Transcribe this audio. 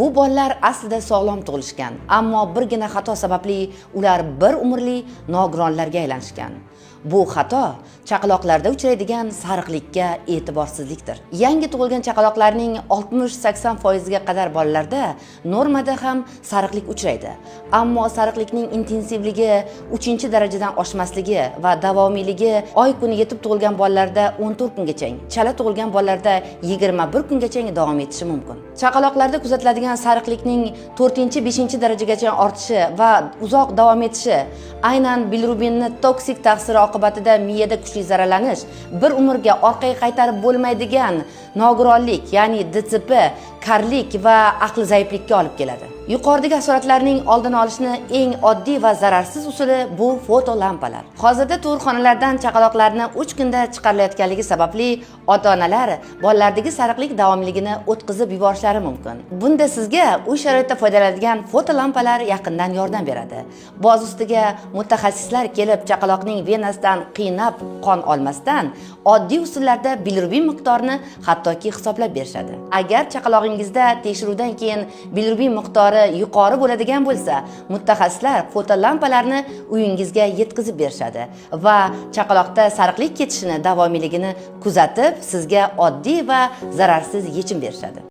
Bu bolalar aslida sog'lom tug'ilishgan, ammo birgina xato sababli ular bir umrli nogironlarga aylanishgan. Bu xato chaqaloqlarda uchraydigan sariqlikka e'tiborsizlikdir. Yangi tug'ilgan chaqaloqlarning 60-80% ga qadar bolalarda normada ham sariqlik uchraydi. Ammo sariqlikning intensivligi 3-darajadan oshmasligi va davomiyligi oy kuni yetib tug'ilgan bolalarda 14 kungacha, chala tug'ilgan bolalarda 21 kungacha davom etishi mumkin. Chaqaloqlarda kuzatiladigan sariqlikning 4-5-darajagacha ortishi va uzoq davom etishi aynan bilirubinni toksik ta'siri oqibatida miyada kuchli zararlanish, bir umrga orqaga qaytarib bo'lmaydigan nogironlik, ya'ni DTP, karlik va aql zaiflikka olib keladi. Yuqoridagi asoratlarning oldini olishni eng oddiy va zararsiz usuli bu fotolampalar. Hozirda tug'ruqxonalardan chaqaloqlarni 3 kunda chiqarilayotganligi sababli ota-onalar bolalardagi sariqlik davomiyligini o'tkazib yuborishlari mumkin. Bunda sizga uy sharoitida foydalanadigan fotolampalar yaqindan yordam beradi. Boz ustiga mutaxassislar kelib chaqaloqning venasidan qiynab qon olmasdan oddiy usullarda bilirubin miqdorini hattoki hisoblab berishadi. Agar chaqalog'ingizda tekshiruvdan keyin bilirubin miqdori yuqori bo'ladigan bo'lsa, mutaxassislar fotolampalarni uyingizga yetkazib berishadi va chaqaloqda sariqlik ketishini davomiyligini kuzatib, sizga oddiy va zararsiz yechim berishadi.